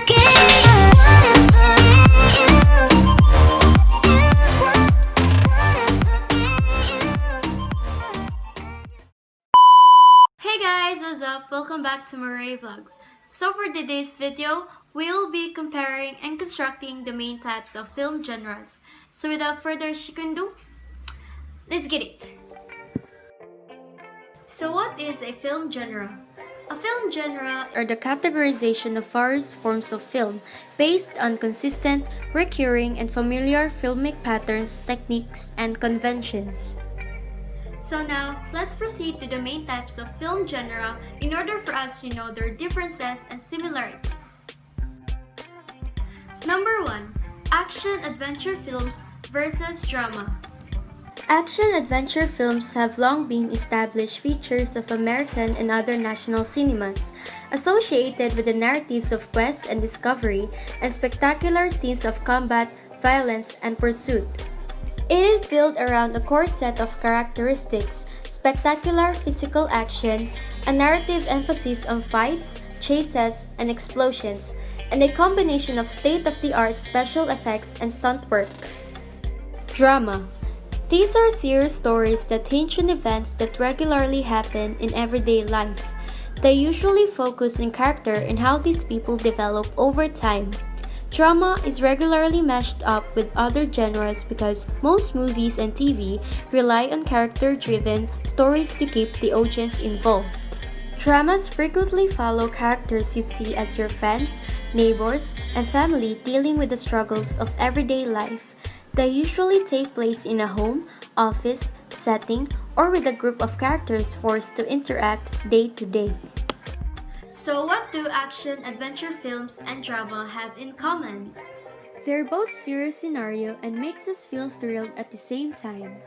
Hey guys, what's up? Welcome back to Marie Vlogs. So for today's video, we'll be comparing and constructing the main types of film genres. So without further ado, let's get it. So what is a film genre? A film genre are the categorization of various forms of film based on consistent, recurring, and familiar filmic patterns, techniques, and conventions. So now, let's proceed to the main types of film genre in order for us to know their differences and similarities. Number 1. Action-adventure films versus drama. Action-adventure films have long been established features of American and other national cinemas, associated with the narratives of quest and discovery and spectacular scenes of combat, violence, and pursuit. It is built around a core set of characteristics: spectacular physical action, a narrative emphasis on fights, chases, and explosions, and a combination of state-of-the-art special effects and stunt work. Drama. These are serious stories that hinge on events that regularly happen in everyday life. They usually focus on character and how these people develop over time. Drama is regularly mashed up with other genres because most movies and TV rely on character-driven stories to keep the audience involved. Dramas frequently follow characters you see as your friends, neighbors, and family dealing with the struggles of everyday life. They usually take place in a home, office, setting, or with a group of characters forced to interact day to day. So what do action-adventure films and drama have in common? They're both serious scenario and makes us feel thrilled at the same time.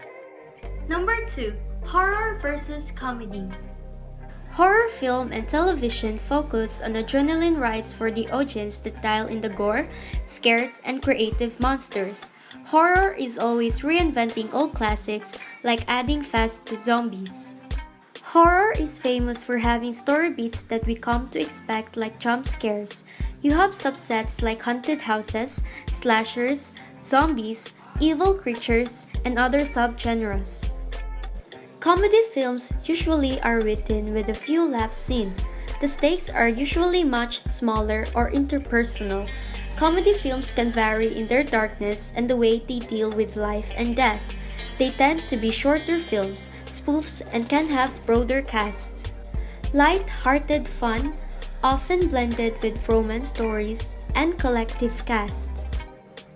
Number 2. Horror versus comedy. Horror film and television focus on adrenaline rides for the audience that dial in the gore, scares, and creative monsters. Horror is always reinventing old classics like adding fast to zombies. Horror is famous for having story beats that we come to expect, like jump scares. You have subsets like haunted houses, slashers, zombies, evil creatures, and other subgenres. Comedy films usually are written with a few laugh scenes. The stakes are usually much smaller or interpersonal. Comedy films can vary in their darkness and the way they deal with life and death. They tend to be shorter films, spoofs, and can have broader casts. Light-hearted fun, often blended with romance stories and collective cast.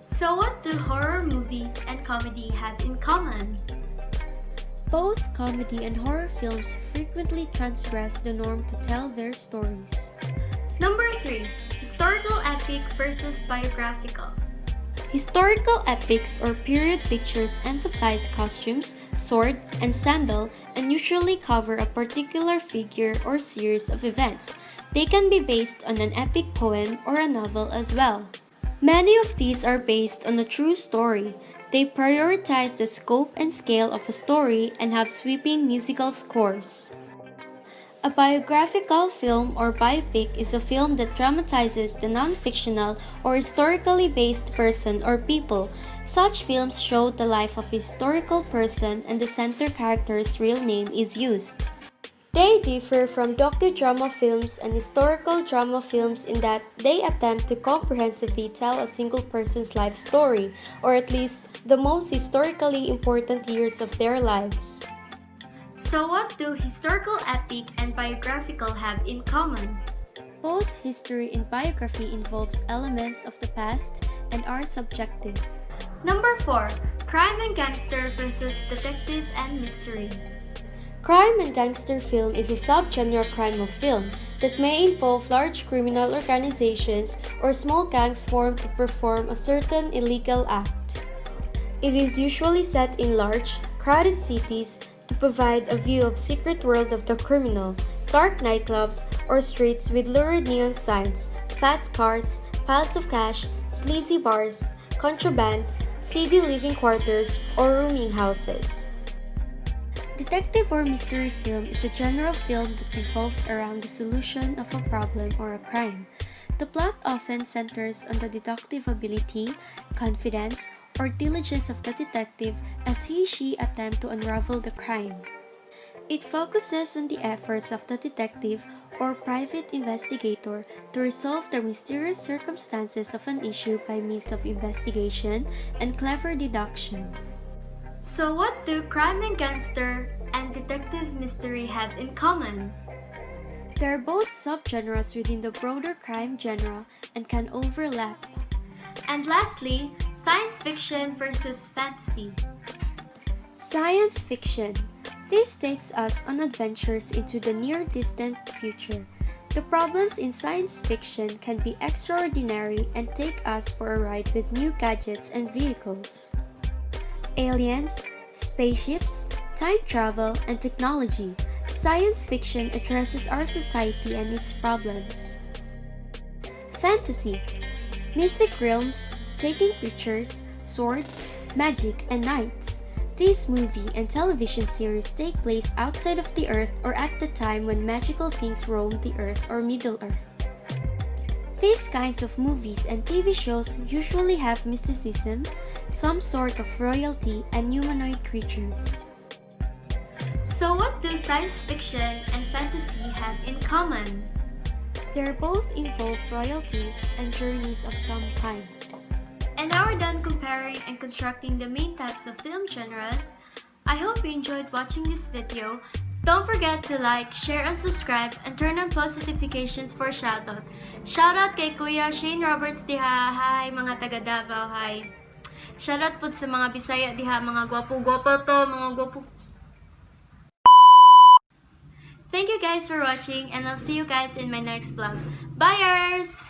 So what do horror movies and comedy have in common? Both comedy and horror films frequently transgress the norm to tell their stories. Number 3. Historical epic versus biographical. Historical epics or period pictures emphasize costumes, sword, and sandal and usually cover a particular figure or series of events. They can be based on an epic poem or a novel as well. Many of these are based on a true story. They prioritize the scope and scale of a story and have sweeping musical scores. A biographical film or biopic is a film that dramatizes the non-fictional or historically based person or people. Such films show the life of a historical person and the center character's real name is used. They differ from docudrama films and historical drama films in that they attempt to comprehensively tell a single person's life story, or at least the most historically important years of their lives. So what do historical epic and biographical have in common? Both history and biography involves elements of the past and are subjective. Number 4. Crime and gangster versus detective and mystery. Crime and gangster film is a subgenre crime of film that may involve large criminal organizations or small gangs formed to perform a certain illegal act. It is usually set in large, crowded cities to provide a view of secret world of the criminal, dark nightclubs, or streets with lurid neon signs, fast cars, piles of cash, sleazy bars, contraband, seedy living quarters, or rooming houses. Detective or mystery film is a genre of film that revolves around the solution of a problem or a crime. The plot often centers on the deductive ability, confidence, or diligence of the detective as he/she attempt to unravel the crime. It focuses on the efforts of the detective or private investigator to resolve the mysterious circumstances of an issue by means of investigation and clever deduction. So what do crime and gangster and detective mystery have in common? They're both subgenres within the broader crime genre and can overlap. And lastly, science fiction versus fantasy. Science fiction. This takes us on adventures into the near-distant future. The problems in science fiction can be extraordinary and take us for a ride with new gadgets and vehicles. Aliens, spaceships, time travel, and technology. Science fiction addresses our society and its problems. Fantasy. Mythic realms, taking pictures, swords, magic, and knights. These movie and television series take place outside of the Earth or at the time when magical things roam the Earth or Middle Earth. These kinds of movies and TV shows usually have mysticism, some sort of royalty, and humanoid creatures. So what do science fiction and fantasy have in common? They both involve royalty and journeys of some kind. And now we're done comparing and constructing the main types of film genres. I hope you enjoyed watching this video. Don't forget to like, share, and subscribe, and turn on post notifications for shoutout. Shoutout kay Kuya Shane Roberts diha, hi mga taga Davao, hi. Shoutout po sa mga Bisaya diha, mga gwapo-gwapo to, mga gwapo. Thank you guys for watching, and I'll see you guys in my next vlog. Byeers!